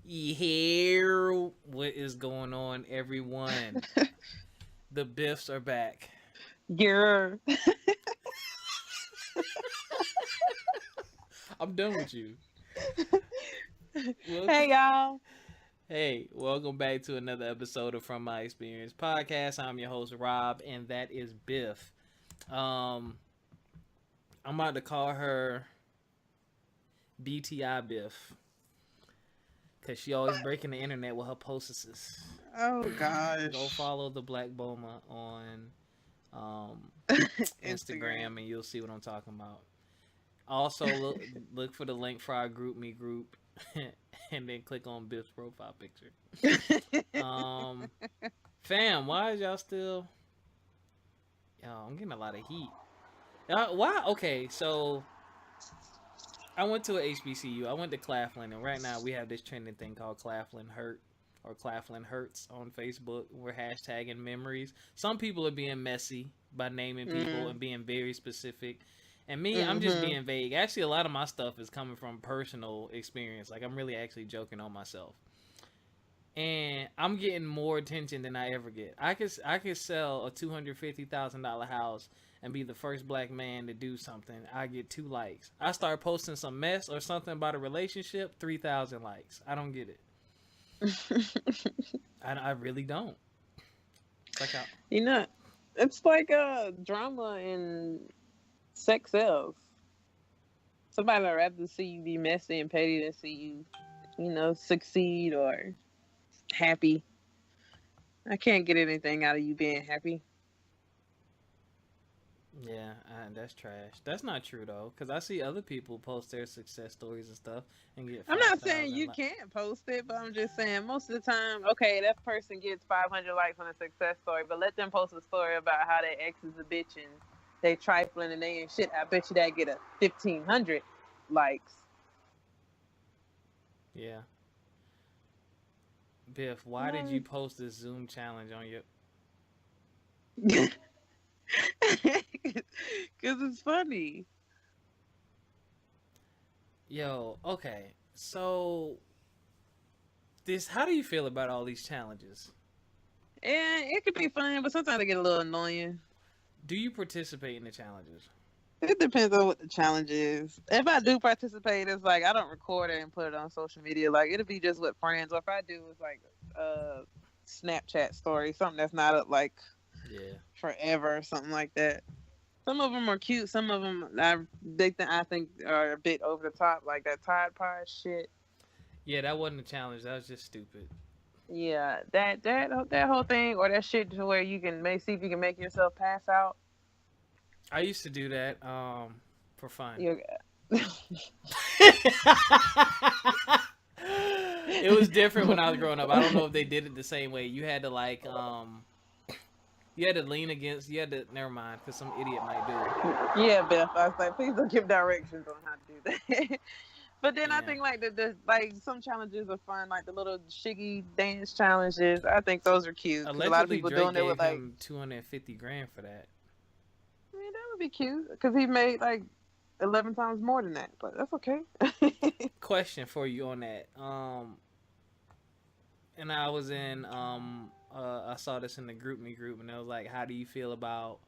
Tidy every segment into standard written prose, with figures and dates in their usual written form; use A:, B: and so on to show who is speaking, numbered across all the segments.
A: Here, what is going on, everyone? The Biffs are back.
B: Girl.
A: I'm done with you. Welcome.
B: Hey y'all.
A: Hey, welcome back to another episode of From My Experience Podcast. I'm your host Rob, and that is Biff. Um, I'm about to call her BTI Biff because she always breaking the internet with her posts.
B: Oh
A: Go
B: gosh.
A: follow the Black Boma on um,
B: Instagram.
A: Instagram, and you'll see what I'm talking about. Also, look for the link for our group me group, and then click on Biff's profile picture. Um, fam, why is y'all still? Yo, I'm getting a lot of heat. Why? Okay, so I went to a HBCU. I went to Claflin, and right now we have this trending thing called Claflin Hurt or Claflin Hurts on Facebook. We're hashtagging memories. Some people are being messy by naming people and being very specific. And me, I'm just
B: Mm-hmm.
A: being vague. Actually, a lot of my stuff is coming from personal experience. Like, I'm really actually joking on myself. And I'm getting more attention than I ever get. I could sell a $250,000 house and be the first black man to do something. I get 2 likes. I start posting some mess or something about a relationship, 3,000 likes. I don't get it. I really don't. It's like
B: you know, it's like a drama in sex sells. Somebody would rather see you be messy and petty than see you, succeed or happy. I can't get anything out of you being happy.
A: yeah, that's trash. That's not true though, because I see other people post their success stories and stuff and get
B: I'm not saying
A: 5,000
B: you
A: likes.
B: can't post it, but I'm just saying most of the time, okay, that person gets 500 likes on a success story, but let them post a story about how their ex is a bitch and they trifling and they ain't shit. I bet you that get a 1,500 likes.
A: Yeah, Biff, why did you
B: No.
A: post this Zoom challenge on your?
B: Because it's funny.
A: Yo, okay, so this. How do you feel about all these challenges?
B: And it could be fun, but sometimes it get a little annoying.
A: Do you participate in the challenges?
B: It depends on what the challenge is. If I do participate, it's like I don't record it and put it on social media. Like it'll be just with friends. Or if I do, it's like a Snapchat story, something that's not up like
A: Yeah.
B: forever or something like that. Some of them are cute. Some of them I think are a bit over the top, like that Tide Pod shit.
A: Yeah, that wasn't a challenge. That was just stupid.
B: Yeah, that whole thing or that shit to where you can make see if you can make yourself pass out.
A: I used to do that for fun.
B: You
A: It was different when I was growing up. I don't know if they did it the same way. You had to you had to lean against. You had to never mind because some idiot might do it.
B: Yeah, Beth. I was like, please don't give directions on how to do that. But then I
A: Yeah.
B: think like the like some challenges are fun, like the little shiggy dance challenges. I think those are cute because a lot of
A: Allegedly,
B: people
A: Drake
B: doing it with
A: gave
B: like,
A: him 250 grand for that.
B: I mean, that would be cute because he made like 11 times more than that. But that's okay.
A: Question for you on that. And I was in I saw this in the group me group, and it was like, how do you feel about?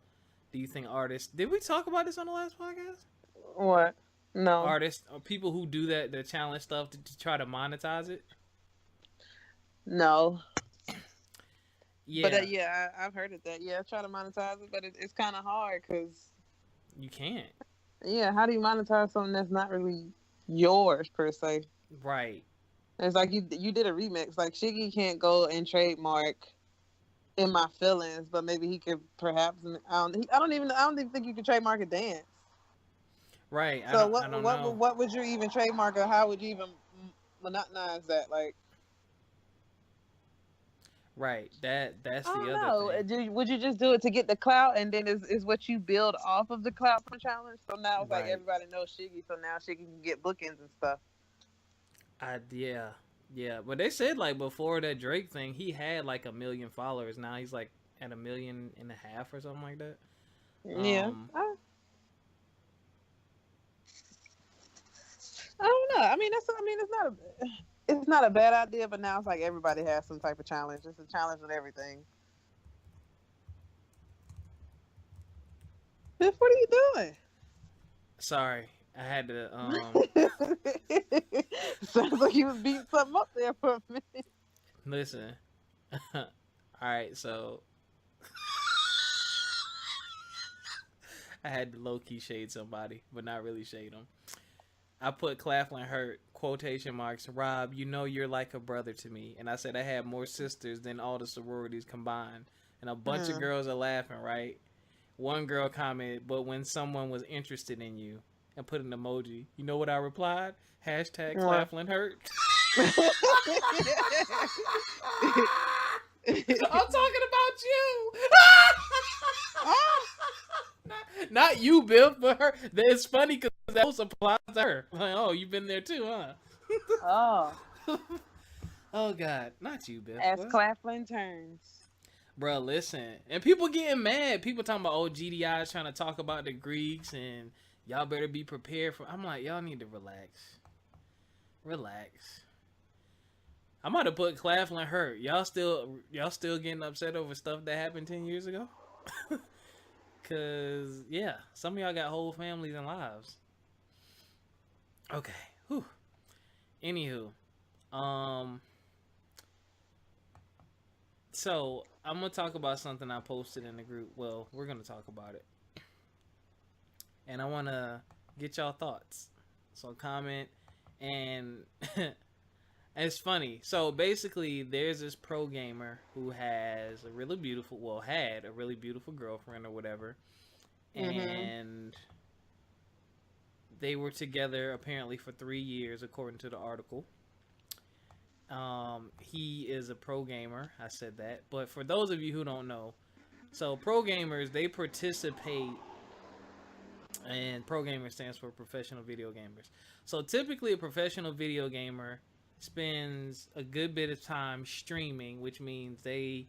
A: Do you think artists? Did we talk about this on the last podcast?
B: What? No,
A: Artists or people who do that the challenge stuff to try to monetize it.
B: no. But
A: Yeah,
B: yeah, I've heard of that. Yeah, try to monetize it, but it's kind of hard because
A: you can't.
B: yeah, how do you monetize something that's not really yours per se?
A: Right.
B: It's like you did a remix. Like Shiggy can't go and trademark "In My Feelings," but maybe he could perhaps. I don't even think you could trademark a dance.
A: Right. I
B: So
A: don't. I don't know.
B: what would you even trademark, or how would you even monetize that? Like
A: Right. That's
B: I
A: the
B: don't
A: other
B: know.
A: thing.
B: Would you just do it to get the clout, and then is what you build off of the clout from challenge? So now it's like
A: Right.
B: everybody knows Shiggy, so now Shiggy can get bookings and stuff.
A: Yeah. Yeah. But they said like before that Drake thing, he had like 1 million followers. Now he's like at 1.5 million or something like that.
B: Yeah,
A: Um.
B: I I don't know. I mean, it's not a bad idea, but now it's like everybody has some type of challenge. It's a challenge with everything. Biff, what are you doing?
A: Sorry, I had to.
B: Sounds like you was beating something up there for a minute.
A: Listen. All right, so I had to low key shade somebody, but not really shade them. I put Claflin hurt quotation marks. Rob, you know you're like a brother to me, and I said I had more sisters than all the sororities combined, and a bunch of girls are laughing. Right? One girl commented, "But when someone was interested in you," and put an emoji. You know what I replied? Hashtag Claflin hurt. I'm talking about you. Not you, Bill, but her. It's funny because that also applies to her. Like, oh, you've been there too, huh?
B: Oh.
A: Oh, God. Not you, Bill.
B: As Claflin turns.
A: Bro, listen. And people getting mad. People talking about, oh, GDI is trying to talk about the Greeks and y'all better be prepared for. I'm like, y'all need to relax. Relax. I'm about to put Claflin hurt. Y'all still getting upset over stuff that happened 10 years ago? Cause yeah, some of y'all got whole families and lives. Okay. Whew. Anywho. So I'm gonna talk about something I posted in the group. Well, we're gonna talk about it. And I wanna get y'all thoughts. So comment and it's funny. So basically, there's this pro gamer who has had a really beautiful girlfriend or whatever, and they were together apparently for 3 years, according to the article. He is a pro gamer. I said that, but for those of you who don't know, so pro gamers, they participate, and pro gamer stands for professional video gamers. So typically, a professional video gamer spends a good bit of time streaming, which means they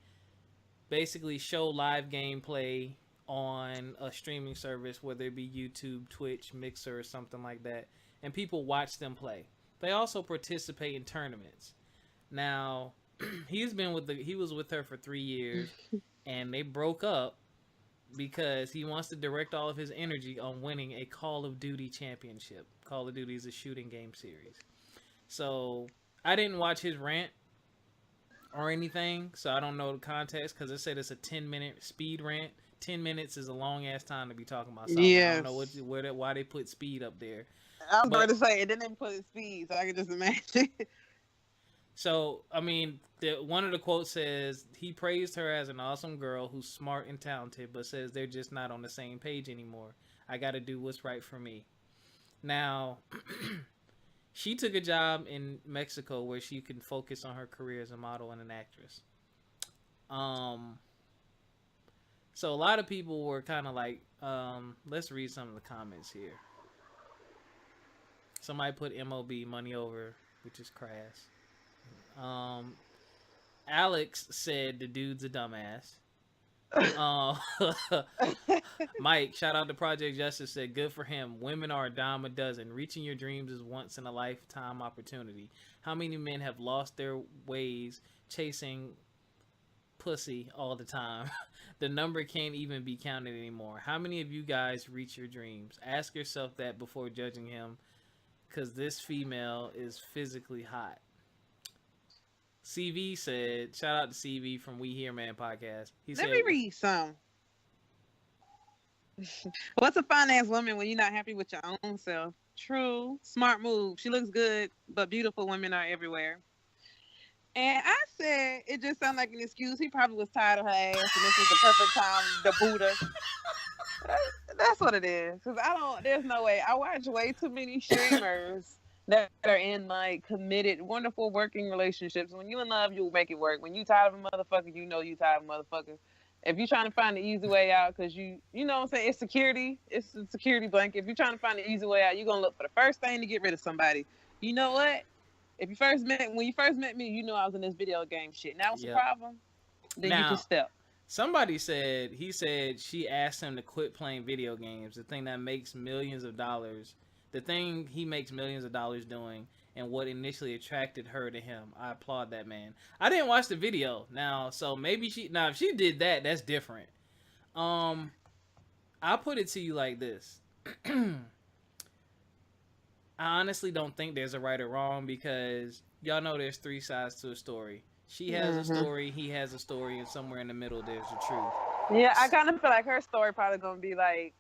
A: basically show live gameplay on a streaming service, whether it be YouTube, Twitch, Mixer, or something like that, and people watch them play. They also participate in tournaments. Now, he was with her for 3 years, and they broke up because he wants to direct all of his energy on winning a Call of Duty championship. Call of Duty is a shooting game series. So I didn't watch his rant or anything, so I don't know the context, because it said it's a 10-minute speed rant. 10 minutes is a long-ass time to be talking about something. Yes. I don't know why they put speed up there.
B: I was about to say, it didn't put speed, so I can just imagine.
A: So, I mean, one of the quotes says, he praised her as an awesome girl who's smart and talented, but says they're just not on the same page anymore. I got to do what's right for me. Now, she took a job in Mexico where she can focus on her career as a model and an actress. So a lot of people were kind of like, let's read some of the comments here. Somebody put MOB, money over, which is crass. Alex said the dude's a dumbass. Mike, shout out to Project Justice, said good for him. Women are a dime a dozen. Reaching your dreams is once in a lifetime opportunity. How many men have lost their ways chasing pussy all the time? The number can't even be counted anymore. How many of you guys reach your dreams? Ask yourself that before judging him, because this female is physically hot. CV said, shout out to CV from We Hear Man podcast.
B: Let me read some. What's a finance woman when you're not happy with your own self? True. Smart move. She looks good, but beautiful women are everywhere. And I said, it just sounded like an excuse. He probably was tired of her ass, and this was the perfect time to boot her. That's what it is. Because there's no way. I watch way too many streamers that are in like committed, wonderful working relationships. When you in love, you'll make it work. When you tired of a motherfucker, you know you tired of a motherfucker. If you're trying to find the easy way out, because you know what I'm saying, it's security. It's a security blanket. If you're trying to find the easy way out, you're going to look for the first thing to get rid of somebody. You know what? When you first met me, you know I was in this video game shit. Now it's a problem. Then you can step.
A: Somebody said, she asked him to quit playing video games, the thing that makes millions of dollars, the thing he makes millions of dollars doing and what initially attracted her to him. I applaud that man. I didn't watch the video now, so maybe if she did that, that's different. I'll put it to you like this. I honestly don't think there's a right or wrong because y'all know there's three sides to a story. She has a story, he has a story, and somewhere in the middle there's the truth.
B: Yeah, I kind of feel like her story probably gonna be like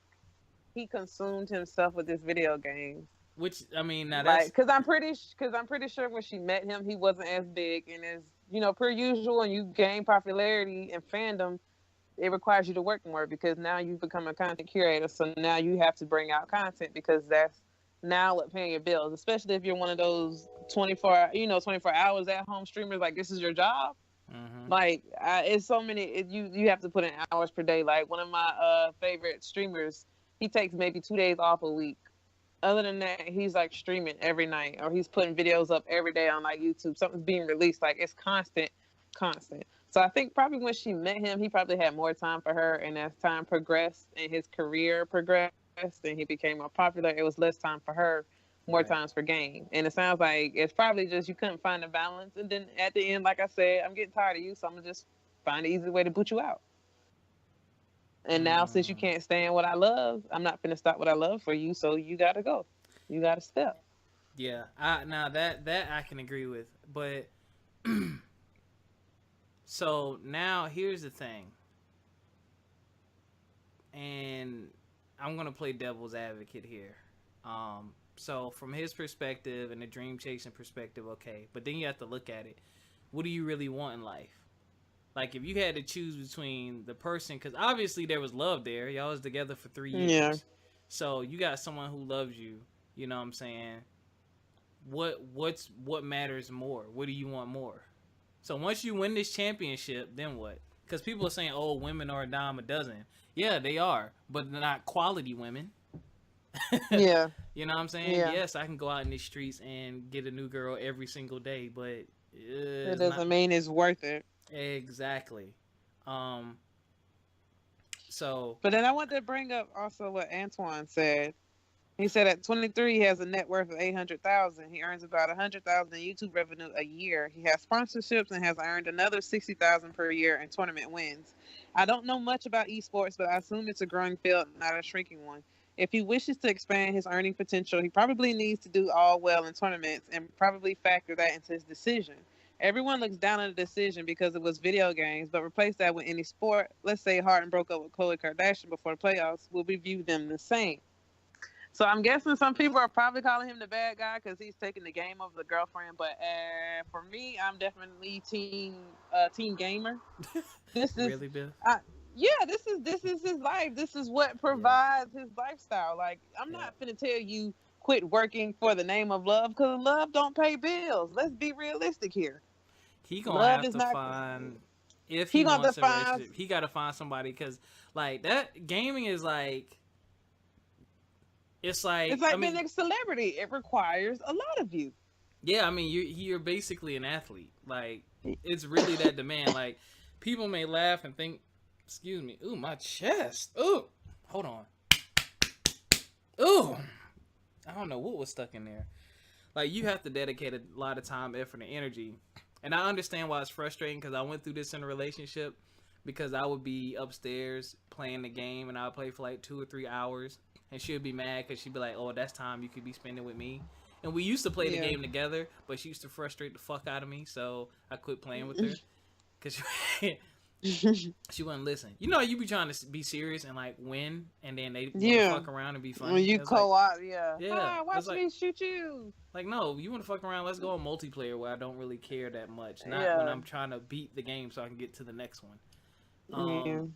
B: he consumed himself with this video game.
A: Which I mean, now
B: like,
A: that's
B: because I'm pretty sure when she met him, he wasn't as big, and as per usual, and you gain popularity and fandom, it requires you to work more because now you've become a content curator. So now you have to bring out content because that's now what paying your bills, especially if you're one of those 24 hours at home streamers. Like, this is your job.
A: Mm-hmm.
B: Like, it's so many. You have to put in hours per day. Like, one of my favorite streamers, he takes maybe 2 days off a week. Other than that, he's like streaming every night, or he's putting videos up every day on like YouTube. Something's being released. Like, it's constant. So I think probably when she met him, he probably had more time for her, and as time progressed and his career progressed and he became more popular, it was less time for her, more times for game. And it sounds like it's probably just you couldn't find a balance. And then at the end, like I said, I'm getting tired of you, so I'm gonna just find an easy way to boot you out. And now, since you can't stand what I love, I'm not gonna stop what I love for you. So you gotta go. You gotta step.
A: Yeah, now that I can agree with, but so now here's the thing, and I'm gonna play devil's advocate here. So from his perspective and the dream chasing perspective, okay, but then you have to look at it. What do you really want in life? Like, if you had to choose between the person, because obviously there was love there. Y'all was together for 3 years.
B: Yeah.
A: So you got someone who loves you. You know what I'm saying? What matters more? What do you want more? So once you win this championship, then what? Because people are saying, oh, women are a dime a dozen. Yeah, they are. But they're not quality women.
B: Yeah.
A: You know what I'm saying?
B: Yeah.
A: Yes, I can go out in the streets and get a new girl every single day, but
B: it doesn't mean it's worth it.
A: Exactly. So.
B: But then I want to bring up also what Antoine said. He said at 23 he has a net worth of $800,000. He earns about $100,000 in YouTube revenue a year. He has sponsorships and has earned another $60,000 per year in tournament wins. I don't know much about esports, but I assume it's a growing field, not a shrinking one. If he wishes to expand his earning potential, he probably needs to do all well in tournaments and probably factor that into his decision. Everyone looks down on the decision because it was video games, but replace that with any sport. Let's say Harden broke up with Khloe Kardashian before the playoffs. Will we view them the same? So I'm guessing some people are probably calling him the bad guy because he's taking the game over the girlfriend. But for me, I'm definitely team gamer. This is
A: really, Bill?
B: This is his life. This is what provides his lifestyle. Like, I'm not finna tell you quit working for the name of love because love don't pay bills. Let's be realistic here.
A: He gonna have to find if he wants a relationship. He got to find somebody because like that gaming is like. It's like
B: being a celebrity. It requires a lot of you.
A: Yeah, I mean, you're basically an athlete. Like, it's really that demand. Like, people may laugh and think, excuse me, ooh, my chest. Ooh, hold on. Ooh, I don't know what was stuck in there. Like, you have to dedicate a lot of time, effort, and energy. And I understand why it's frustrating because I went through this in a relationship because I would be upstairs playing the game and I would play for like 2 or 3 hours. And she'd be mad because she'd be like, oh, that's time you could be spending with me. And we used to play the game together, but she used to frustrate the fuck out of me. So I quit playing with her because she wouldn't listen. You know, you be trying to be serious and like win, and then they fuck around and be funny.
B: When you co-op, watch
A: like,
B: me shoot you.
A: Like, no, you want to fuck around? Let's go on multiplayer where I don't really care that much. Not when I'm trying to beat the game so I can get to the next one.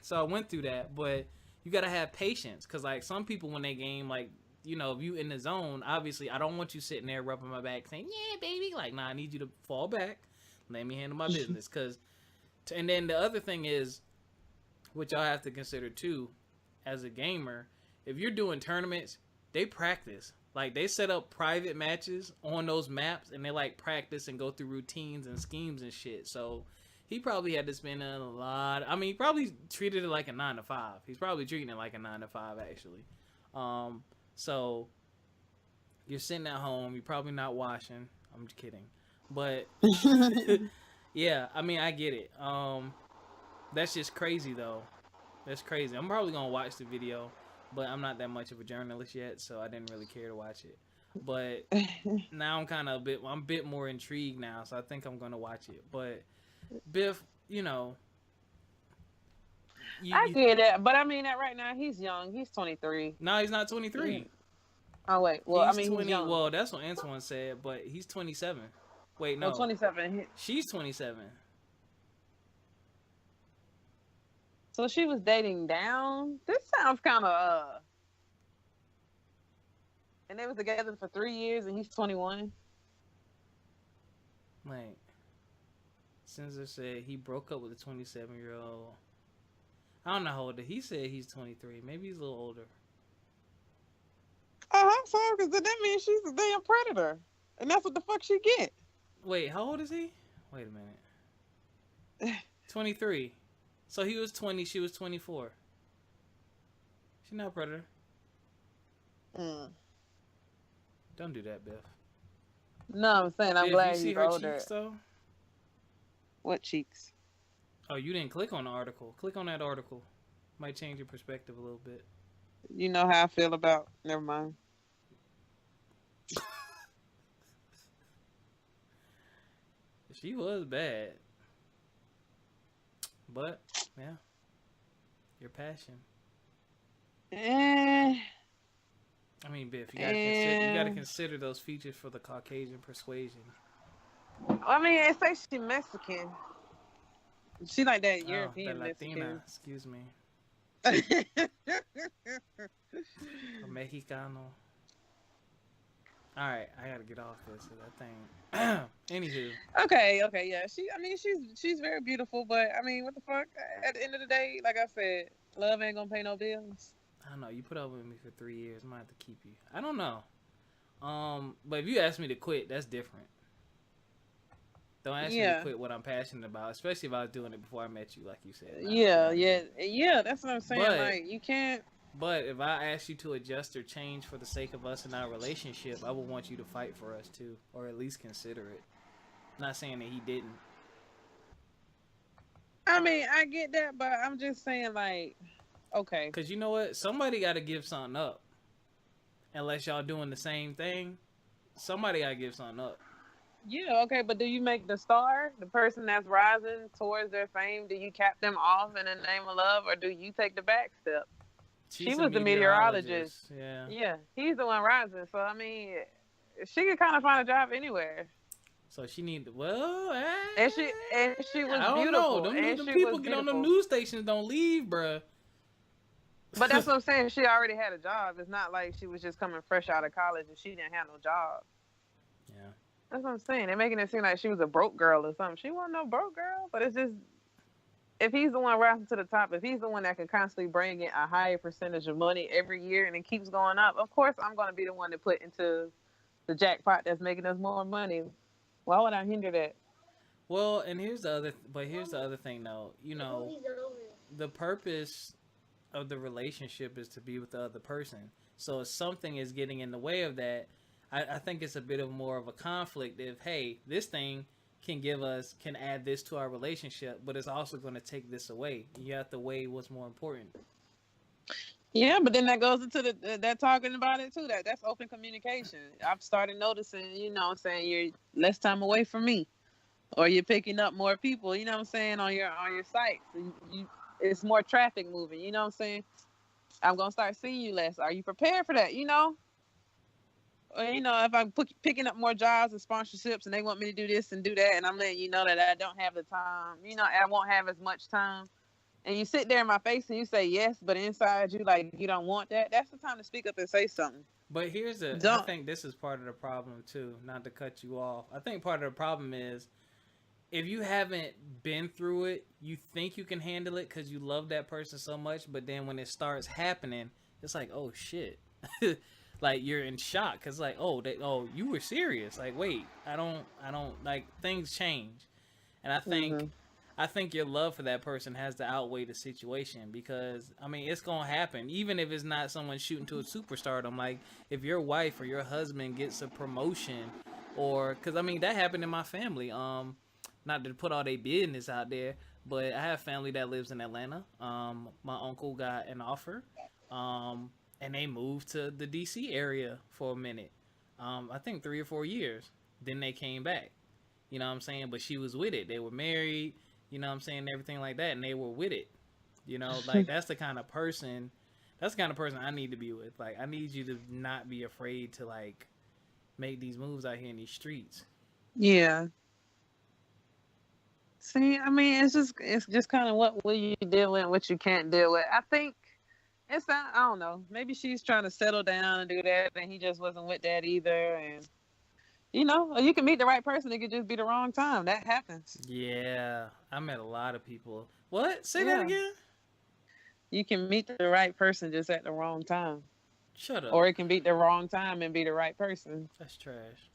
A: So I went through that, but you gotta have patience because like some people when they game, like, you know, if you in the zone, obviously I don't want you sitting there rubbing my back saying, yeah, baby. Like, nah, I need you to fall back. Let me handle my business. And then the other thing is, which y'all have to consider too, as a gamer, if you're doing tournaments, they practice. Like, they set up private matches on those maps and they like practice and go through routines and schemes and shit. So he probably had to spend a lot. I mean, he probably treated it like a 9 to 5. He's probably treating it like a 9 to 5 actually. So You're sitting at home. You're probably not washing. I'm just kidding, but yeah, I mean, I get it. That's just crazy though. That's crazy. I'm probably gonna watch the video, but I'm not that much of a journalist yet, so I didn't really care to watch it. But now I'm a bit more intrigued now, so I think I'm gonna watch it. But Biff,
B: I
A: you
B: get it, but I mean that right now he's young. He's 23.
A: no, he's not 23.
B: Oh wait, well I
A: He's
B: mean he's
A: 20.
B: young.
A: Well, that's what Antoine said, but he's 27. Wait,
B: Well,
A: no,
B: 27.
A: she's 27.
B: So she was dating down. This sounds kind of and they was together for 3 years, and he's 21.
A: Wait, Censor said he broke up with a 27-year-old. I don't know how old he said he's 23. Maybe he's a little older.
B: I hope so, because that means she's a damn predator, and that's what the fuck she get.
A: Wait, how old is he? Wait a minute. 23. So he was 20, she was 24. She's not a predator. Don't do that, Biff.
B: No, I'm saying I'm
A: Biff,
B: glad
A: you see
B: he's
A: her
B: older.
A: cheeks, though?
B: What cheeks?
A: Oh, you didn't click on the article. Click on that article. Might change your perspective a little bit.
B: You know how I feel about. Never mind.
A: She was bad. But, yeah. Your passion. I mean, Biff, you gotta consider those features for the Caucasian persuasion.
B: I mean, it says she Mexican. She like that European
A: the Latina,
B: Mexican.
A: excuse me. A Mexicano. Alright, I gotta get off this. That thing. Anywho.
B: Okay, yeah. She's very beautiful, but I mean, what the fuck? At the end of the day, like I said, love ain't gonna pay no bills.
A: I don't know. You put up with me for 3 years. I might have to keep you. I don't know. But if you ask me to quit, that's different. Don't ask me to quit what I'm passionate about, especially if I was doing it before I met you, like you said.
B: Yeah. That's what I'm saying.
A: But,
B: like, you can't.
A: But if I ask you to adjust or change for the sake of us in our relationship, I would want you to fight for us too, or at least consider it. I'm not saying that he didn't.
B: I mean, I get that, but I'm just saying, like, okay.
A: Because you know what? Somebody got to give something up. Unless y'all doing the same thing, somebody got to give something up.
B: Yeah, okay, but do you make the star, the person that's rising towards their fame, do you cap them off in the name of love, or do you take the back step? She was the meteorologist. Yeah, he's the one rising. So, I mean, she could kind of find a job anywhere.
A: So she need
B: and she was
A: I don't
B: beautiful.
A: know. Them people get on them news stations don't leave, bruh.
B: But that's what I'm saying. She already had a job. It's not like she was just coming fresh out of college and she didn't have no job.
A: Yeah.
B: That's what I'm saying. They're making it seem like she was a broke girl or something. She wasn't no broke girl, but it's just, if he's the one rising to the top, if he's the one that can constantly bring in a higher percentage of money every year and it keeps going up, of course I'm going to be the one to put into the jackpot that's making us more money. Why would I hinder that?
A: Well, and here's the other thing though. You know, the purpose of the relationship is to be with the other person. So if something is getting in the way of that, I think it's a bit of more of a conflict if, hey, this thing can add this to our relationship, but it's also going to take this away. You have to weigh what's more important.
B: Yeah, but then that goes into that talking about it too. That's open communication. I've started noticing, you know what I'm saying, you're less time away from me, or you're picking up more people, you know what I'm saying, on your sites. It's more traffic moving, you know what I'm saying? I'm going to start seeing you less. Are you prepared for that, you know? Or, you know, if I'm picking up more jobs and sponsorships and they want me to do this and do that, and I'm letting you know that I don't have the time, you know, I won't have as much time. And you sit there in my face and you say yes, but inside you, like, you don't want that. That's the time to speak up and say something.
A: But I think this is part of the problem too, not to cut you off. I think part of the problem is if you haven't been through it, you think you can handle it because you love that person so much. But then when it starts happening, it's like, oh shit. Like you're in shock because like, oh, you were serious. Like, wait, I don't like things change. And I think I think your love for that person has to outweigh the situation because I mean it's gonna happen even if it's not someone shooting to a superstardom. Like if your wife or your husband gets a promotion, or because I mean that happened in my family. Not to put all their business out there, but I have family that lives in Atlanta. My uncle got an offer, and they moved to the DC area for a minute. I think 3 or 4 years. Then they came back. You know what I'm saying? But she was with it. They were married, you know what I'm saying, everything like that, and they were with it. You know, like that's the kind of person I need to be with. Like I need you to not be afraid to like make these moves out here in these streets.
B: Yeah. See, I mean, it's just kind of what will you deal with and what you can't deal with. I think it's not. I don't know. Maybe she's trying to settle down and do that, and he just wasn't with that either. And or you can meet the right person. It could just be the wrong time. That happens.
A: Yeah, I met a lot of people. What? Say that
B: Yeah.
A: again?
B: You can meet the right person just at the wrong time.
A: Shut up.
B: Or it can be the wrong time and be the right person.
A: That's trash.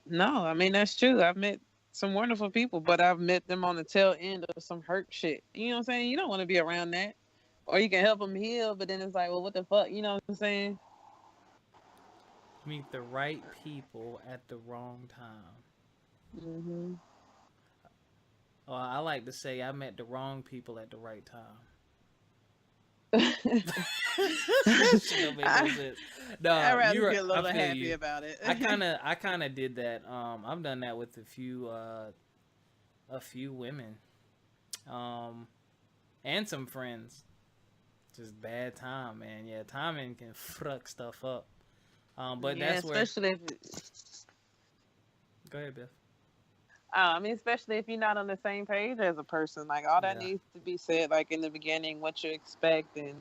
B: No, I mean, that's true. I've met some wonderful people, but I've met them on the tail end of some hurt shit. You know what I'm saying? You don't want to be around that. Or you can help them heal, but then it's like, well, what the fuck? You know what I'm saying?
A: Meet the right people at the wrong time.
B: Hmm.
A: Well, I like to say I met the wrong people at the right time. That shit don't make no sense. No,
B: I'd rather
A: you're.
B: be a
A: I
B: little
A: feel
B: happy
A: you.
B: about it.
A: I kind of did that. I've done that with a few women, um, and some friends. Just bad time, man. Yeah, timing can fuck stuff up. But
B: Yeah,
A: that's where.
B: especially if
A: Go ahead, Biff.
B: I mean, especially if you're not on the same page as a person. Like all that
A: Yeah.
B: needs to be said, like in the beginning, what you expect, and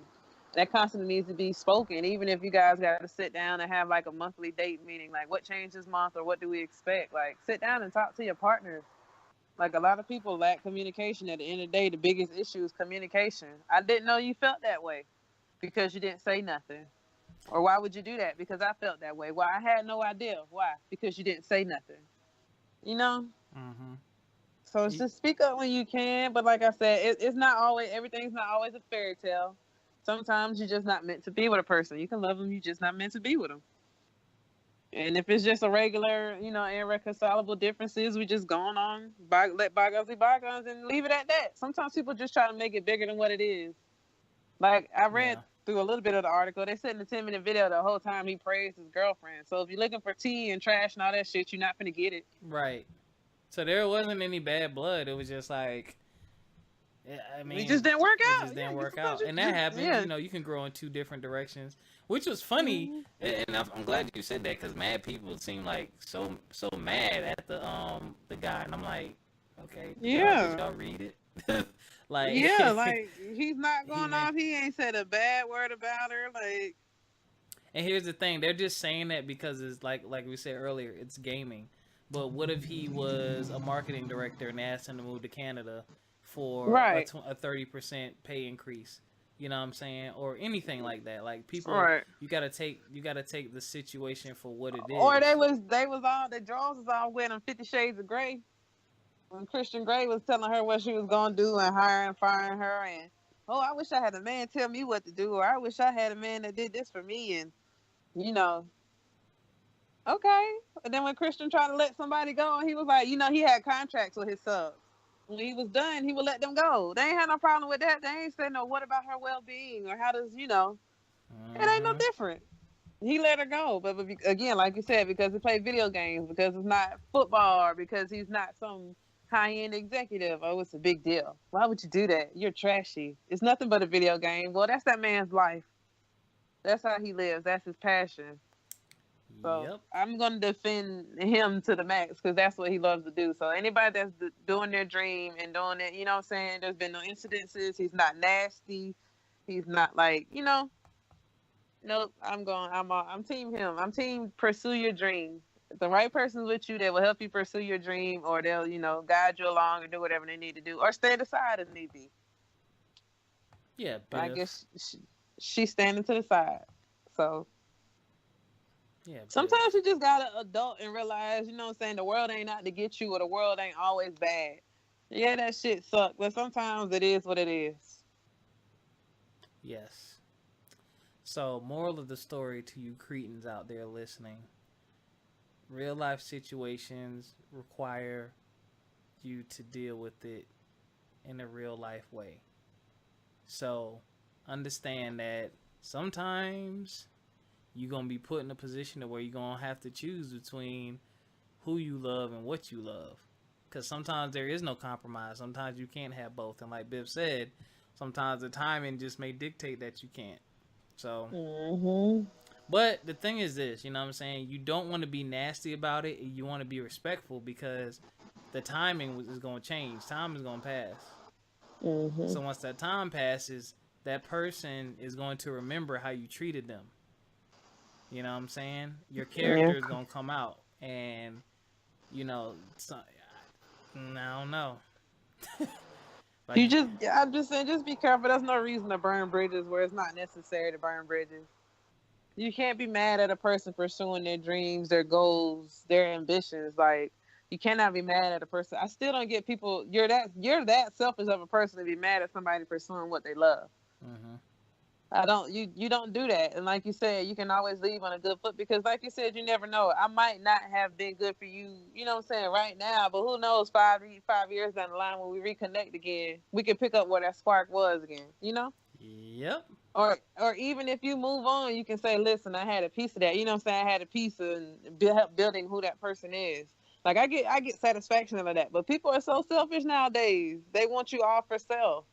B: that constantly needs to be spoken. Even if you guys got to sit down and have like a monthly date meeting, like what changed this month or what do we expect? Like sit down and talk to your partner. Like a lot of people lack communication. At the end of the day, the biggest issue is communication. I didn't know you felt that way because you didn't say nothing. Or why would you do that? Because I felt that way. Well, I had no idea. Why? Because you didn't say nothing. You know?
A: Mm-hmm.
B: So it's just speak up when you can. But like I said, it's not always, everything's not always a fairy tale. Sometimes you're just not meant to be with a person. You can love them, you're just not meant to be with them. And if it's just a regular, irreconcilable differences, we just going on, let bygones be bygones and leave it at that. Sometimes people just try to make it bigger than what it is. Like I read
A: Yeah.
B: through a little bit of the article, they said in the 10-minute video the whole time he praised his girlfriend. So if you're looking for tea and trash and all that shit, you're not gonna get it.
A: Right. So there wasn't any bad blood. It was just like, I mean,
B: It just didn't work
A: it
B: out.
A: just didn't
B: Yeah,
A: work
B: sometimes
A: out, and that happens.
B: yeah.
A: You know, you can grow in two different directions, which was funny.
B: Mhm.
A: And I'm glad you said that because mad people seem like so mad at the guy, and I'm like, okay,
B: Yeah.
A: did y'all read it? Like,
B: Yeah, like he's not
A: He
B: going
A: made-
B: off. He ain't said a bad word about her. Like,
A: and here's the thing: they're just saying that because it's like we said earlier, it's gaming. But what if he was a marketing director and they asked him to move to Canada for
B: right,
A: a 30% pay increase? You know what I'm saying, or anything like that. Like people,
B: right.
A: you gotta take the situation for what it is.
B: Or they was all the draws was all wearing 50 Shades of Grey. When Christian Grey was telling her what she was gonna do and hiring, firing her, and oh, I wish I had a man tell me what to do, or I wish I had a man that did this for me, and you know, okay. And then when Christian tried to let somebody go, he was like, he had contracts with his subs. When he was done, he would let them go. They ain't had no problem with that. They ain't said no. What about her well-being, or how does It ain't no
A: Mm-hmm.
B: different. He let her go, but again, like you said, because he played video games, because it's not football, or because he's not some high-end executive. Oh, it's a big deal. Why would you do that? You're trashy. It's nothing but a video game. Well, that's that man's life. That's how he lives. That's his passion. So
A: Yep.
B: I'm gonna defend him to the max because that's what he loves to do. So anybody that's doing their dream and doing it, you know what I'm saying? There's been no incidences. He's not nasty. He's not like, nope. I'm team him. I'm team pursue your dream. If the right person's with you, they will help you pursue your dream, or they'll, guide you along and do whatever they need to do, or stand aside if need be.
A: Yeah,
B: I
A: Biff.
B: guess she's standing to the side. So
A: Yeah, Biff.
B: sometimes you just gotta adult and realize, you know what I'm saying, the world ain't out to get you, or the world ain't always bad. Yeah, that shit sucks, but sometimes it is what it is.
A: Yes. So, moral of the story to you cretins out there listening: real life situations require you to deal with it in a real life way. So, understand that sometimes you're gonna be put in a position to where you're gonna have to choose between who you love and what you love. Because sometimes there is no compromise. Sometimes you can't have both. And like Biff said, sometimes the timing just may dictate that you can't. So,
B: Mm-hmm.
A: but the thing is this, you know what I'm saying? You don't want to be nasty about it. You want to be respectful because the timing is going to change. Time is going to pass.
B: Mm-hmm.
A: So once that time passes, that person is going to remember how you treated them. You know what I'm saying? Your
B: Yeah.
A: character is going to come out. And, you know, so, I don't know. Like,
B: I'm just saying, just be careful. There's no reason to burn bridges where it's not necessary to burn bridges. You can't be mad at a person pursuing their dreams, their goals, their ambitions. Like, you cannot be mad at a person. I still don't get people. You're that selfish of a person to be mad at somebody pursuing what they love.
A: mm-hmm.
B: I don't. You don't do that. And like you said, you can always leave on a good foot because, like you said, you never know. I might not have been good for you. You know what I'm saying right now, but who knows? 5 years down the line when we reconnect again, we can pick up where that spark was again. You know.
A: Yep.
B: Or even if you move on, you can say, "Listen, I had a piece of that." You know what I'm saying? I had a piece of help building who that person is. Like I get satisfaction out of that. But people are so selfish nowadays. They want you all for self,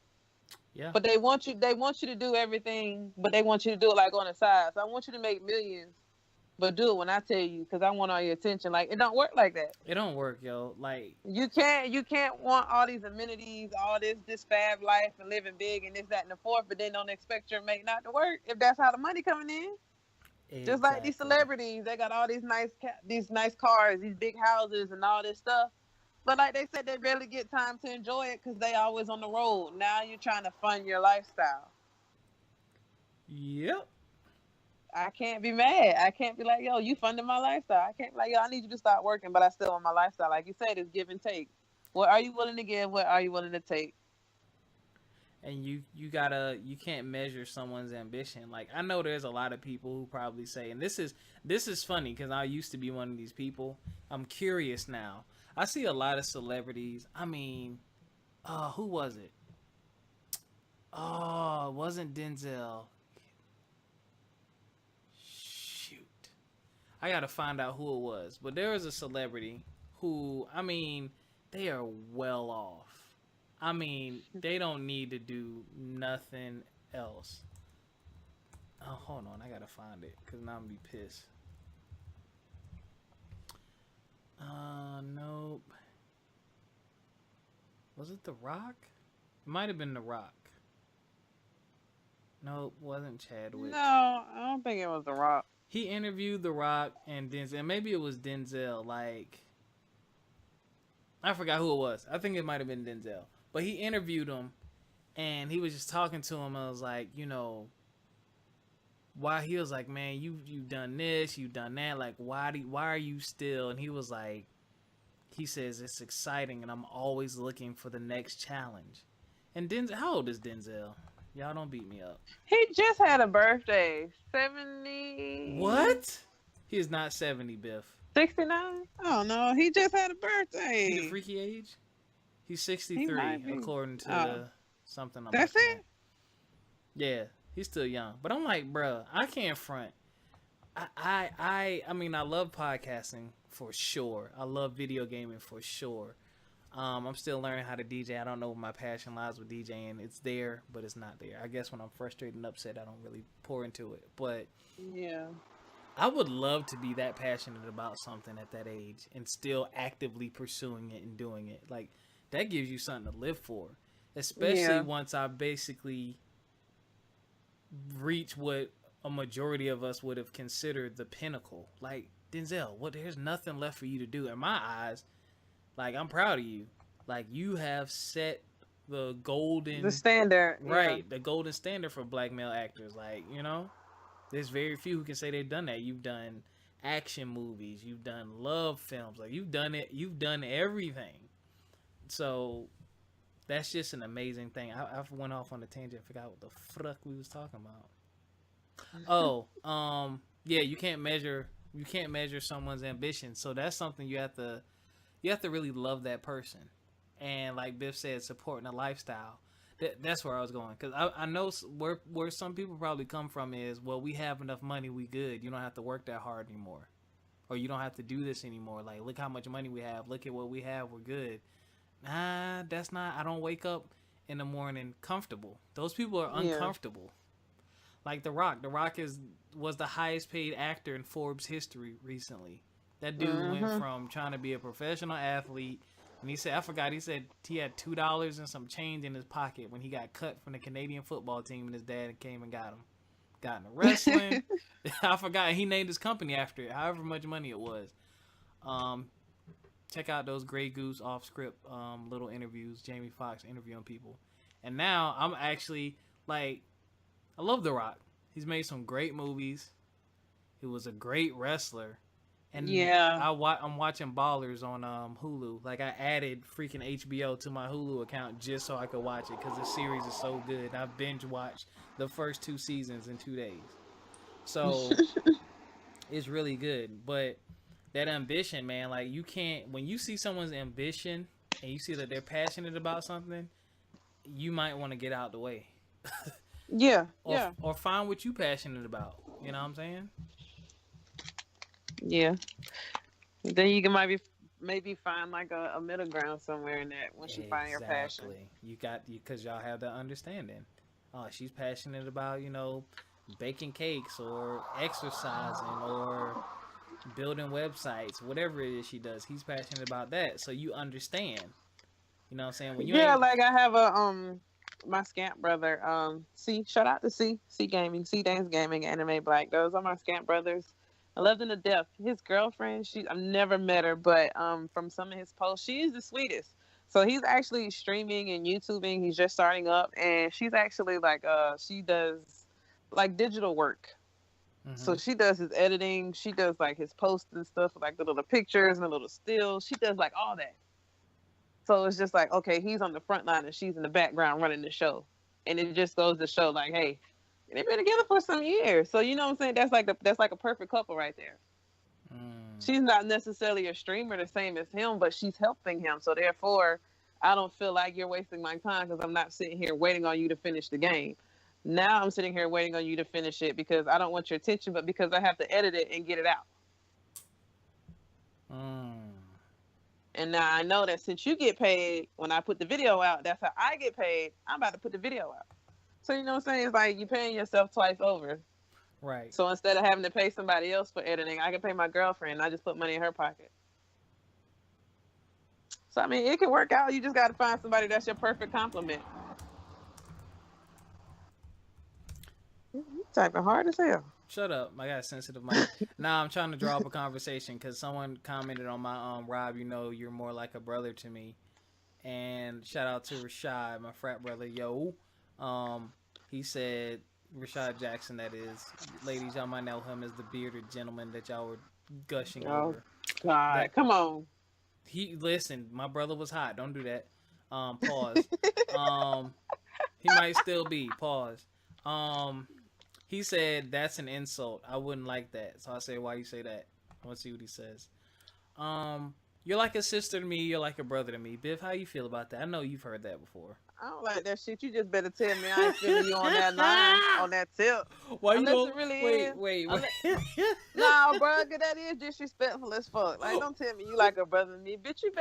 A: Yeah.
B: but they want you to do everything, but they want you to do it like on the side. So I want you to make millions, but do it when I tell you because I want all your attention. Like it don't work like that.
A: It don't work, yo. Like,
B: You can't want all these amenities, all this fab life and living big and this, that, and the fourth, but then don't expect your mate not to work if that's how the money coming in. Just like these
A: exactly.
B: celebrities, they got all these nice cars, these big houses, and all this stuff. But like they said, they barely get time to enjoy it because they always on the road. Now you're trying to fund your lifestyle.
A: Yep.
B: I can't be mad. I can't be like, yo, you funded my lifestyle. I can't be like, yo, I need you to start working, but I still want my lifestyle. Like you said, it's give and take. What are you willing to give? What are you willing to take?
A: And you can't measure someone's ambition. Like, I know there's a lot of people who probably say, and this is funny because I used to be one of these people. I'm curious now. I see a lot of celebrities. I mean, who was it? Oh, it wasn't Denzel. Shoot, I gotta find out who it was. But there was a celebrity who, I mean, they are well off. I mean, they don't need to do nothing else. Oh, hold on, I gotta find it because now I'm gonna be pissed. Nope. Was it The Rock? It might have been The Rock. Nope, wasn't
B: No,
A: Chadwick.
B: I don't think it was The Rock.
A: He interviewed The Rock and Denzel. Maybe it was Denzel. Like, I forgot who it was. I think it might have been Denzel. But he interviewed him, and he was just talking to him. I was like, why? He was like, man, you've done this, you've done that. Like, why are you still? And he was like, he says it's exciting, and I'm always looking for the next challenge. And Denzel, how old is Denzel? Y'all don't beat me up.
B: He just had a birthday. 70.
A: What? He is not 70, Biff.
B: 69? Oh no, he just had a
A: He the
B: birthday.
A: freaky age? He's
B: He
A: 63,
B: might be.
A: according
B: Oh,
A: to something I'm
B: that's
A: looking at.
B: it?
A: Yeah, he's still young. But I'm like, bruh, I can't front. I mean, I love podcasting for sure. I love video gaming for sure. I'm still learning how to DJ. I don't know where my passion lies with DJing. It's there, but it's not there. I guess when I'm frustrated and upset, I don't really pour into it. But
B: Yeah.
A: I would love to be that passionate about something at that age and still actively pursuing it and doing it. Like, that gives you something to live for. Especially
B: Yeah.
A: once I basically reach what a majority of us would have considered the pinnacle. Like, Denzel, there's nothing left for you to do. In my eyes, like, I'm proud of you. Like, you have set the
B: The
A: golden,
B: standard. Yeah.
A: right, the golden standard for black male actors. Like, there's very few who can say they've done that. You've done action movies, you've done love films, like you've done it, you've done everything. So that's just an amazing thing. I went off on a tangent. Forgot what the fuck we was talking about. Oh, yeah, you can't measure someone's ambition. So that's something you have to really love that person, and like Biff said, supporting a lifestyle. That's where I was going, because I know where some people probably come from is, well, we have enough money, we good. You don't have to work that hard anymore, or you don't have to do this anymore. Like, look how much money we have. Look at what we have. We're good. Nah, that's not. I don't wake up in the morning comfortable. Those people are
B: Yeah.
A: uncomfortable. Like The Rock. The Rock was the highest paid actor in Forbes history recently. That dude went from trying to be a professional athlete, and he said, I forgot, he said he had $2 and some change in his pocket when he got cut from the Canadian football team, and his dad came and got him. Got into wrestling. I forgot, he named his company after it, however much money it was. Check out those Grey Goose off script little interviews, Jamie Foxx interviewing people. And now I'm actually like, I love The Rock. He's made some great movies. He was a great wrestler. And
B: Yeah.
A: I'm watching Ballers on Hulu. Like, I added freaking HBO to my Hulu account just so I could watch it, because the series is so good. I've binge watched the first 2 seasons in 2 days. So it's really good. But that ambition, man, like, you can't, when you see someone's ambition and you see that they're passionate about something, you might want to get out the way.
B: Yeah.
A: Or find what you passionate about. You know what I'm saying?
B: Yeah. Then you can maybe find like a middle ground somewhere in that once you find your passion.
A: Exactly. Because y'all have that understanding. Oh, she's passionate about, baking cakes or exercising or building websites, whatever it is she does. He's passionate about that. So you understand. You know what I'm saying? When you
B: Yeah,
A: ain't...
B: like I have my scamp brother, shout out to C Gaming, C Dance Gaming, Anime Black. Those are my scamp brothers. I love them to death. His girlfriend, I've never met her, but from some of his posts, she is the sweetest. So he's actually streaming and YouTubing. He's just starting up, and she's actually like she does like digital work. So she does his editing. She does like his posts and stuff, like the little pictures and the little stills. She does like all that. So it's just like, okay, he's on the front line and she's in the background running the show. And it just goes to show like, hey, they've been together for some years. So you know what I'm saying? That's like a perfect couple right there. She's not necessarily a streamer the same as him, but she's helping him. So therefore, I don't feel like you're wasting my time, because I'm not sitting here waiting on you to finish the game. Now I'm sitting here waiting on you to finish it because I don't want your attention, but because I have to edit it and get it out. And now I know that since you get paid when I put the video out, that's how I get paid. I'm about to put the video out. So you know what I'm saying? It's like you're paying yourself twice over.
A: Right.
B: So instead of having to pay somebody else for editing, I can pay my girlfriend. I just put money in her pocket. So I mean, it can work out. You just got to find somebody that's your perfect complement. Typing hard as hell.
A: Shut up. I got a sensitive mic. Nah, I'm trying to draw up a conversation because someone commented on my Rob, you're more like a brother to me. And shout out to Rashad, my frat brother. Yo. He said, Rashad Jackson, that is. Ladies, y'all might know him as the bearded gentleman that y'all were gushing over.
B: God, come on.
A: Listen, my brother was hot. Don't do that. Pause. He might still be. Pause. He said, that's an insult. I wouldn't like that. So I say, why you say that? Let's see what he says. You're like a sister to me. You're like a brother to me. Biff, how you feel about that? I know you've heard that before.
B: I don't like that shit. You just better tell me I ain't feeling you on that line, on that tip.
A: Why
B: Unless
A: you don't...
B: it really is.
A: Wait.
B: Nah, bro, that is disrespectful as fuck. Like, don't tell me you like a brother to me. Bitch, you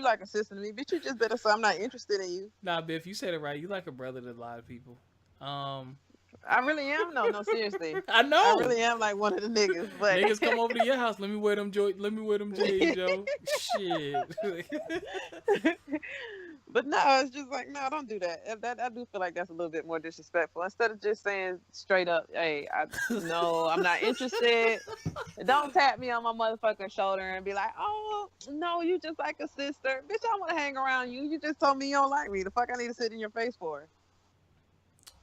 B: like a sister to me. Bitch, you just better say I'm not interested in you.
A: Nah, Biff, you said it right. You like a brother to a lot of people.
B: I really am. No, seriously.
A: I know.
B: I really am like one of the niggas. But
A: niggas come over to your house. Let me wear them J's, Joe. Shit.
B: But no, it's just like, no, don't do that. I do feel like that's a little bit more disrespectful. Instead of just saying straight up, hey, no, I'm not interested. Don't tap me on my motherfucking shoulder and be like, oh, no, you just like a sister. Bitch, I want to hang around you. You just told me you don't like me. The fuck I need to sit in your face for?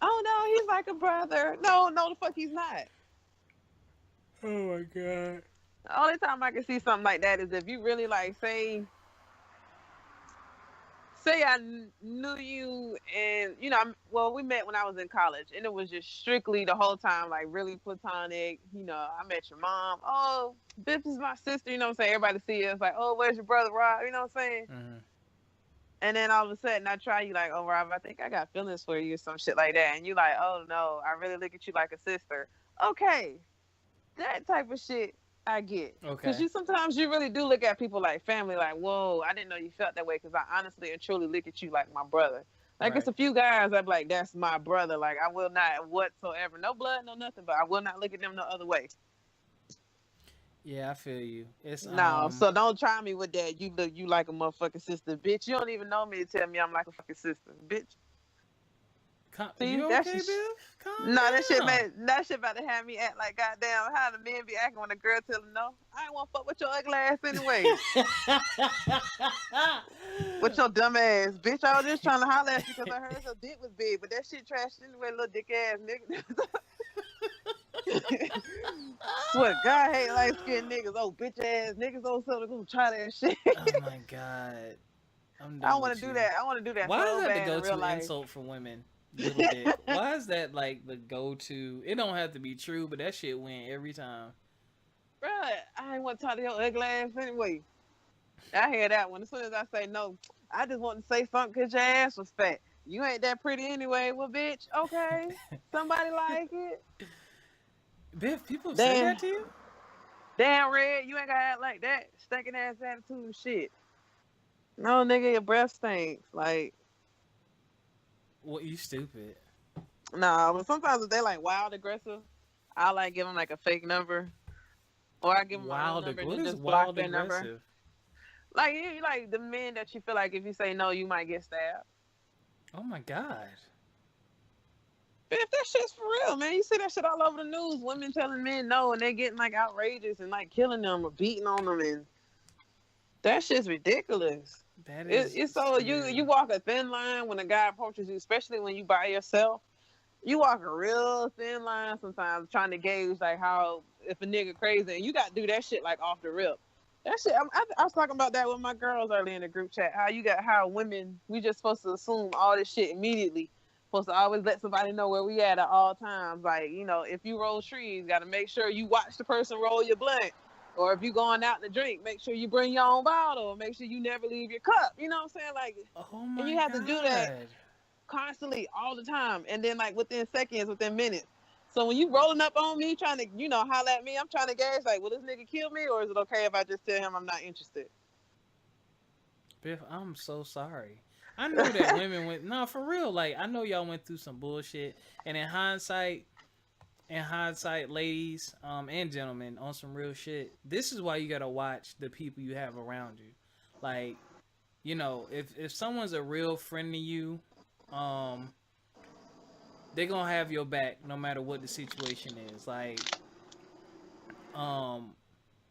B: Oh, no, he's like a brother. No, the fuck he's not.
A: Oh, my God.
B: The only time I can see something like that is if you really, like, say say I knew you, and well, we met when I was in college, and it was just strictly the whole time, like really platonic. I met your mom. Oh, this is my sister. You know what I'm saying? Everybody see us like, oh, where's your brother Rob? You know what I'm saying?
A: Mm-hmm.
B: And then all of a sudden, I try you like, oh, Rob, I think I got feelings for you or some shit like that, and you like, oh no, I really look at you like a sister. Okay, that type of shit I get. Because
A: Okay.
B: sometimes you really do look at people like family, like, whoa, I didn't know you felt that way. Because I honestly and truly look at you like my brother. Like, it's
A: Right.
B: a few guys I'm like, that's my brother. Like, I will not whatsoever, no blood, no nothing, but I will not look at them no other way.
A: Yeah, I feel you. It's
B: No, so don't try me with that. You like a motherfucking sister, bitch. You don't even know me to tell me I'm like a fucking sister, bitch. See,
A: you
B: that's
A: okay,
B: just
A: Biff? Calm
B: no, that shit
A: down.
B: made that shit about to have me act like goddamn how the men be acting when a girl tell them no. I ain't want to fuck with your ugly ass anyway. With your dumb ass, bitch. I was just trying to holler at you because I heard your dick was big, but that shit trashed anyway, little dick ass nigga. Swear to God, I hate light skinned niggas. Oh, bitch ass niggas. Oh, something gonna try that shit.
A: Oh my god. I'm
B: I
A: done
B: want to
A: with
B: do
A: you.
B: that. I want to do that
A: Why is
B: so
A: that the
B: bad in real
A: go-to
B: life.
A: insult for women? Little dick. Why is that like the go-to? It don't have to be true, but that shit win every time.
B: Bruh, I ain't want to talk to your ugly ass anyway. I hear that one. As soon as I say no, I just want to say something because your ass was fat. You ain't that pretty anyway. Well, bitch, okay. Somebody like it.
A: Biff, people have said
B: Damn,
A: that to you?
B: damn red. You ain't got to act like that. Stinking ass attitude and shit. No, nigga, your breath stinks. Like,
A: What, you stupid.
B: nah, but sometimes if they like wild aggressive, I like give them like a fake number. Or I give them my real number and
A: What
B: then
A: is
B: just block
A: wild
B: their number.
A: aggressive?
B: Like, you like the men that you feel like if you say no, you might get stabbed.
A: Oh my god.
B: If that shit's for real, man, you see that shit all over the news. Women telling men no, and they getting like outrageous and like killing them or beating on them, and that shit's ridiculous.
A: That is
B: It's so you
A: scary.
B: walk a thin line when a guy approaches you, especially when you by yourself. You walk a real thin line sometimes, trying to gauge like how if a nigga crazy, and you got to do that shit like off the rip. That shit, I was talking about that with my girls earlier in the group chat. How women we just supposed to assume all this shit immediately. Supposed to always let somebody know where we at all times. Like, if you roll trees, got to make sure you watch the person roll your blunt. Or if you going out to drink, make sure you bring your own bottle. Make sure you never leave your cup. You know what I'm saying? Like,
A: Oh
B: and
A: my
B: you have to do that
A: god.
B: constantly all the time, and then like within seconds, within minutes. So when you rolling up on me trying to holler at me, I'm trying to gauge like, will this nigga kill me, or is it okay if I just tell him I'm not interested?
A: Biff, I'm so sorry. I know that women went no for real. Like I know y'all went through some bullshit, and in hindsight, ladies, and gentlemen, on some real shit. This is why you gotta watch the people you have around you. Like, if someone's a real friend to you, um, they're gonna have your back no matter what the situation is. Like, um,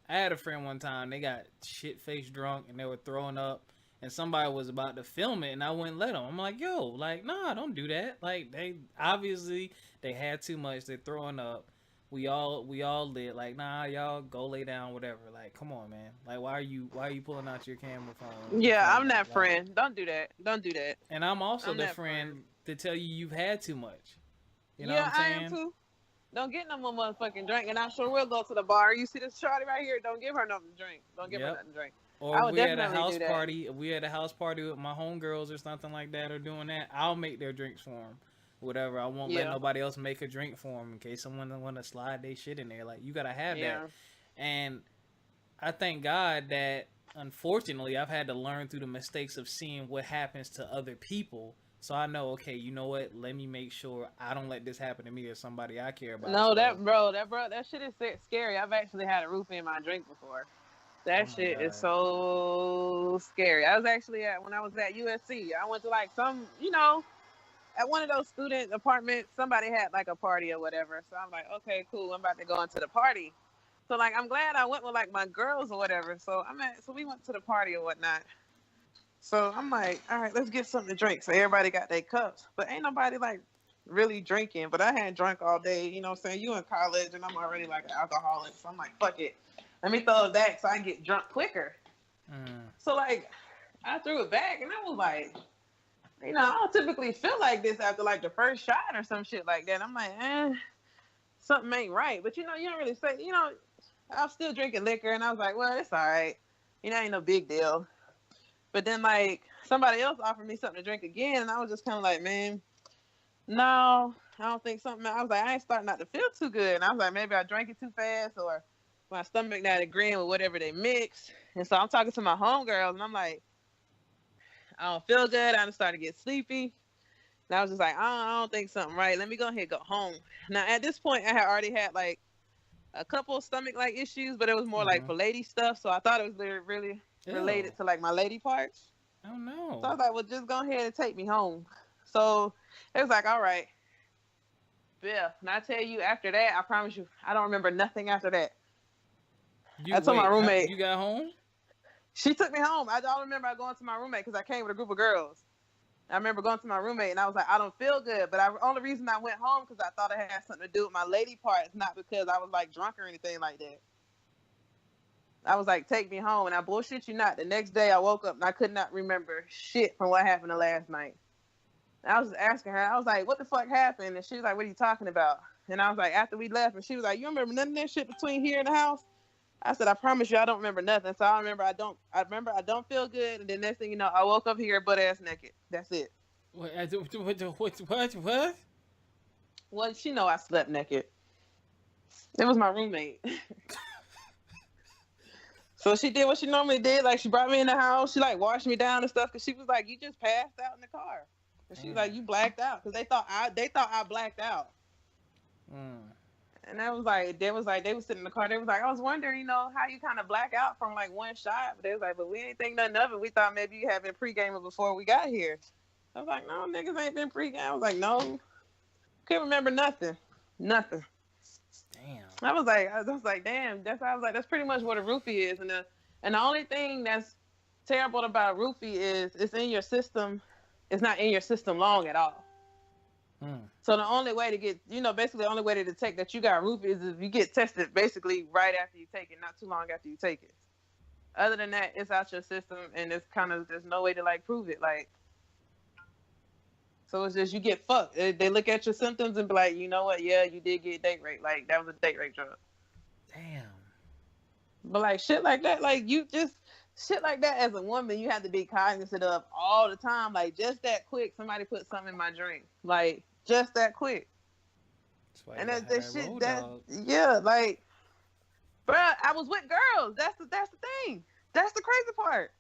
A: I had a friend one time. They got shit faced drunk and they were throwing up, and somebody was about to film it, and I wouldn't let them. I'm like, yo, like, nah, don't do that. Like, they obviously they had too much. They're throwing up. We all lit. Like, nah, y'all go lay down, whatever. Like, come on, man. Like, why are you pulling out your camera phone and
B: Yeah, I'm
A: filming?
B: that
A: Like,
B: friend. Don't do that. Don't do that.
A: and I'm also
B: I'm
A: the
B: that friend.
A: friend to tell you you've had too much. You know what
B: Yeah,
A: I'm
B: I am
A: saying?
B: too. Don't get no more motherfucking drink, and I sure will go to the bar. You see this shorty right here? Don't give her nothing to drink. Don't give her
A: Yep.
B: nothing to drink.
A: Or
B: I
A: if
B: would
A: we had a
B: definitely
A: house
B: do that.
A: party, with my homegirls or something like that, or doing that, I'll make their drinks for them. Whatever. I won't let
B: Yeah,
A: nobody else make a drink for them in case someone want to slide their shit in there. Like, you gotta have that.
B: yeah.
A: And I thank God that unfortunately I've had to learn through the mistakes of seeing what happens to other people. So I know, okay, you know what? Let me make sure I don't let this happen to me or somebody I care about.
B: No,
A: So,
B: that shit is scary. I've actually had a roof in my drink before. That
A: oh my
B: shit is
A: God.
B: so scary. I was actually when I was at USC. I went to like at one of those student apartments. Somebody had like a party or whatever. So I'm like, okay, cool. I'm about to go into the party. So like, I'm glad I went with like my girls or whatever. So we went to the party or whatnot. So I'm like, all right, let's get something to drink. So everybody got their cups, but ain't nobody like really drinking. But I hadn't drunk all day. You know what I'm saying? You in college, and I'm already like an alcoholic. So I'm like, fuck it. Let me throw it back so I can get drunk quicker.
A: Mm.
B: So like, I threw it back, and I was like, I don't typically feel like this after like the first shot or some shit like that. I'm like, something ain't right. But you don't really say, I'm still drinking liquor, and I was like, well, it's all right. Ain't no big deal. But then like somebody else offered me something to drink again, and I was just kind of like, man, no, I don't think something. I was like, I ain't starting not to feel too good, and I was like, maybe I drank it too fast, or my stomach not agreeing with whatever they mix. And so I'm talking to my homegirls, and I'm like, I don't feel good. I started to get sleepy. And I was just like, I don't think something right. Let me go ahead and go home. Now, at this point, I had already had like a couple of stomach like issues, but it was more like for lady stuff. So I thought it was really related to like my lady parts.
A: Oh, no.
B: So I was like, well, just go ahead and take me home. So it was like, all right. Yeah. And I tell you, after that, I promise you, I don't remember nothing after that. I told my roommate.
A: You got home?
B: She took me home. I don't remember going to my roommate because I came with a group of girls. I remember going to my roommate and I was like, I don't feel good. But the only reason I went home because I thought it had something to do with my lady parts, not because I was like drunk or anything like that. I was like, take me home. And I bullshit you not. The next day I woke up and I could not remember shit from what happened the last night. And I was just asking her, I was like, what the fuck happened? And she was like, what are you talking about? And I was like, after we left, and she was like, you remember none of that shit between here and the house? I said, I promise you, I don't remember nothing. So I remember I don't feel good. And then next thing you know, I woke up here butt ass naked. That's it.
A: What?
B: Well, she know I slept naked. It was my roommate. So she did what she normally did. Like, she brought me in the house. She, like, washed me down and stuff. Because she was like, you just passed out in the car. And she was like, you blacked out. Because they thought I blacked out. And that was like, they was sitting in the car. They was like, I was wondering, how you kind of black out from like one shot. But they was like, but we ain't think nothing of it. We thought maybe you had been pre-gaming before we got here. I was like, no, niggas ain't been pre-gaming. I was like, no. Couldn't remember nothing. Nothing.
A: Damn.
B: I was like, damn. I was like, that's pretty much what a roofie is. And the only thing that's terrible about a roofie is it's in your system. It's not in your system long at all. So the only way to get, basically the only way to detect that you got roofie is if you get tested basically right after you take it, not too long after you take it. Other than that, it's out your system and it's there's no way to like prove it. Like, so it's just, you get fucked. They look at your symptoms and be like, you know what? Yeah, you did get date rape. Like, that was a date rape drug.
A: Damn.
B: But like shit like that, like shit like that as a woman, you have to be cognizant of all the time. Like, just that quick, somebody put something in my drink. Like, just that quick. And that shit, yeah, like, bruh, I was with girls. That's the thing. That's the crazy part.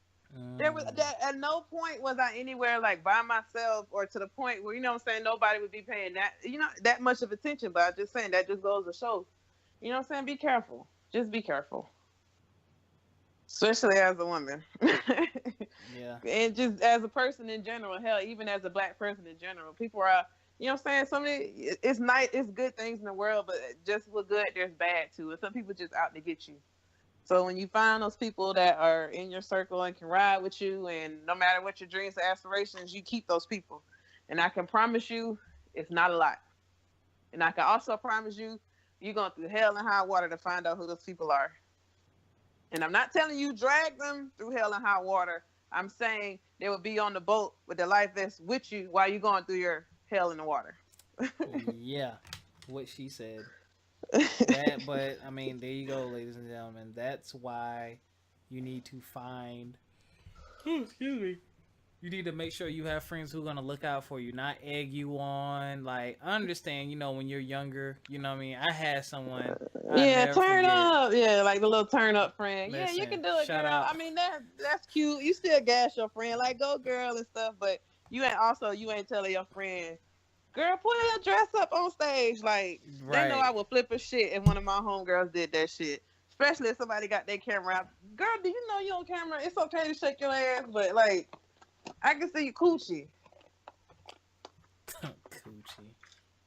B: There was that at no point was I anywhere like by myself or to the point where, what I'm saying, nobody would be paying that much of attention. But I'm just saying that just goes to show, what I'm saying, be careful. Just be careful. Especially as a woman.
A: Yeah.
B: And just as a person in general, hell, even as a black person in general, people are, it's nice, it's good things in the world, but just with good, there's bad too. And some people just out to get you. So when you find those people that are in your circle and can ride with you, and no matter what your dreams or aspirations, you keep those people. And I can promise you, it's not a lot. And I can also promise you, you're going through hell and high water to find out who those people are. And I'm not telling you drag them through hell and high water. I'm saying they will be on the boat with the life vest with you while you're going through your hell in the water.
A: Yeah, what she said. But I mean, there you go, ladies and gentlemen. That's why you need to find. Excuse me. You need to make sure you have friends who are gonna look out for you, not egg you on. Like, I understand, when you're younger, what I mean. I had someone.
B: Turn up. Yeah, like the little turn up friend.
A: Listen,
B: yeah, you can do it, girl.
A: Out.
B: I mean, that's cute. You still gas your friend, like, go girl and stuff. But you ain't telling your friend, girl, pull your dress up on stage. Like, They know I would flip a shit if one of my homegirls did that shit. Especially if somebody got their camera out. Girl, do you know you on camera? It's okay to shake your ass, but like, I can see you coochie.
A: Coochie.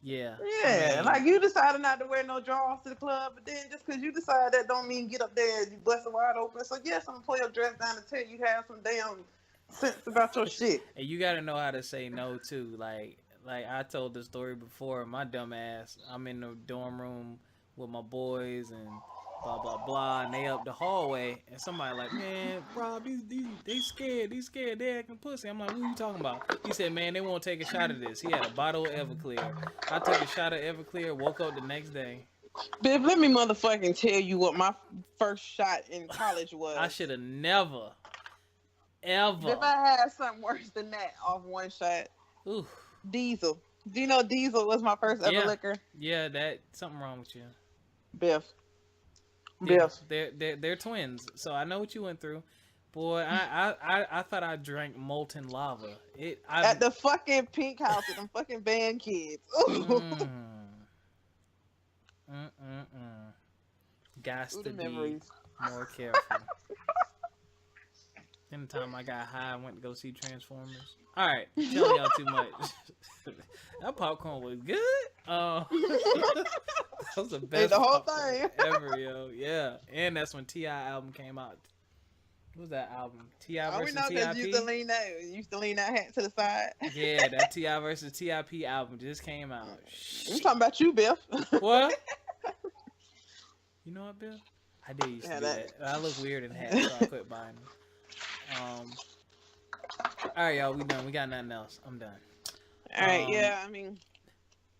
A: Yeah.
B: Yeah, I mean, like, you decided not to wear no drawers to the club, but then just because you decide that don't mean get up there and you bust it wide open. So yes, I'm gonna pull your dress down and tell you have some damn sense about your shit.
A: And you gotta know how to say no too. Like I told the story before, my dumb ass, I'm in the dorm room with my boys and blah blah blah, and they up the hallway, and somebody like, man, Rob, these they scared, they acting pussy. I'm like, what are you talking about? He said, man, they won't take a shot of this. He had a bottle of Everclear. I took a shot of Everclear, woke up the next day.
B: Biff, let me motherfucking tell you what my first shot in college was.
A: I should have never, ever.
B: If I had something worse than that off one shot,
A: Ooh.
B: Diesel. Do you know Diesel was my first ever liquor?
A: Yeah, that something wrong with you.
B: Biff.
A: Yeah, they're twins, so I know what you went through. Boy, I thought I drank molten lava.
B: At the fucking pink house with them fucking band kids.
A: Got to be more careful. In the time I got high, I went to go see Transformers. All right, telling y'all too much. That popcorn was good. That was the best.
B: The whole thing
A: ever, yo. Yeah, and that's when T.I. album came out. What was that album? T.I. versus T.I.P.
B: You used to lean that hat to the side.
A: Yeah, that T.I. versus T.I.P. album just came out.
B: I'm talking about you, Biff.
A: What? You know what, Bill? I did used to do that. I look weird in hats, so I quit buying them. All right, y'all, we done. We got nothing else. I'm done.
B: All right, yeah, I mean,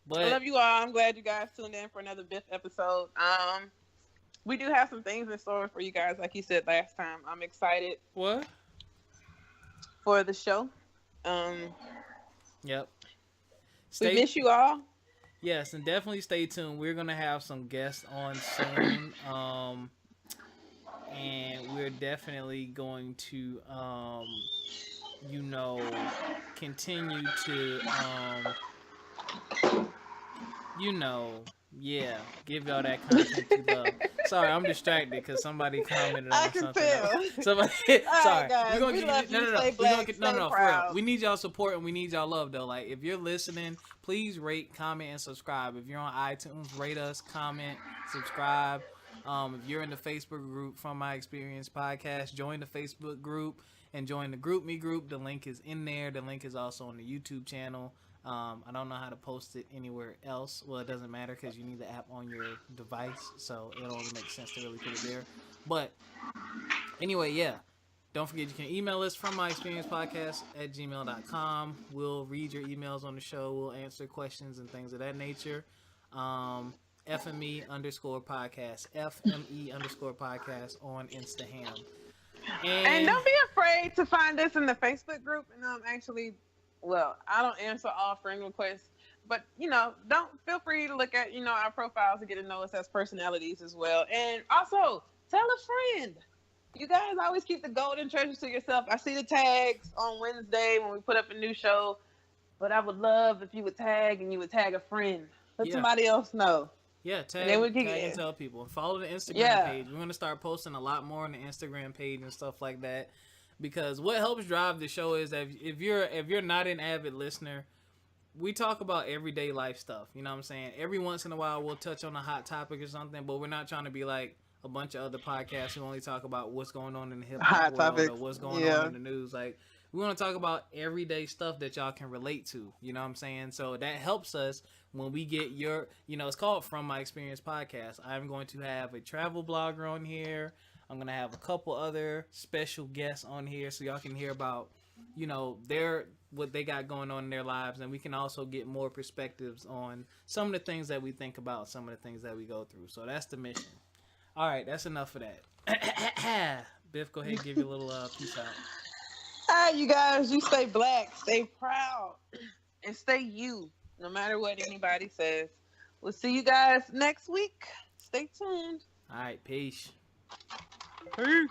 B: but I love you all. I'm glad you guys tuned in for another Biff episode. We do have some things in store for you guys, like you said last time. I'm excited.
A: What?
B: For the show.
A: Yep.
B: We miss you all.
A: Yes, and definitely stay tuned. We're gonna have some guests on soon. And we're definitely going to continue to give y'all that content you love. Sorry, I'm distracted because somebody commented on something. I can tell. Somebody, sorry,
B: guys, we're gonna get no,
A: for real. We need y'all support and we need y'all love though. Like, if you're listening, please rate, comment, and subscribe. If you're on iTunes, rate us, comment, subscribe. If you're in the Facebook group From My Experience Podcast, join the Facebook group and join the Group Me group. The link is in there. The link is also on the YouTube channel. I don't know how to post it anywhere else. Well, it doesn't matter because you need the app on your device, so it only makes sense to really put it there. But anyway, yeah. Don't forget you can email us from myexperiencepodcast@gmail.com. We'll read your emails on the show. We'll answer questions and things of that nature. FME_podcast. FME_podcast on Instagram.
B: And don't be afraid to find us in the Facebook group. And I don't answer all friend requests, but don't feel free to look at our profiles to get to know us as personalities as well. And also tell a friend. You guys always keep the golden treasures to yourself. I see the tags on Wednesday when we put up a new show, but I would love if you would tag and you would tag a friend. Let somebody else know.
A: Yeah, tag and tell people. And follow the Instagram page. We're going to start posting a lot more on the Instagram page and stuff like that. Because what helps drive the show is that if you're not an avid listener, we talk about everyday life stuff. You know what I'm saying? Every once in a while we'll touch on a hot topic or something, but we're not trying to be like a bunch of other podcasts who only talk about what's going on in the hip hop world or what's going on in the news. Like, we want to talk about everyday stuff that y'all can relate to. You know what I'm saying? So that helps us when we get it's called From My Experience Podcast. I'm going to have a travel blogger on here. I'm going to have a couple other special guests on here so y'all can hear about, what they got going on in their lives. And we can also get more perspectives on some of the things that we think about, some of the things that we go through. So that's the mission. All right, that's enough of that. Biff, go ahead and give you a little peace out.
B: All right, you guys, you stay black, stay proud, and stay you, no matter what anybody says. We'll see you guys next week. Stay tuned.
A: All right, peace.
B: Peace.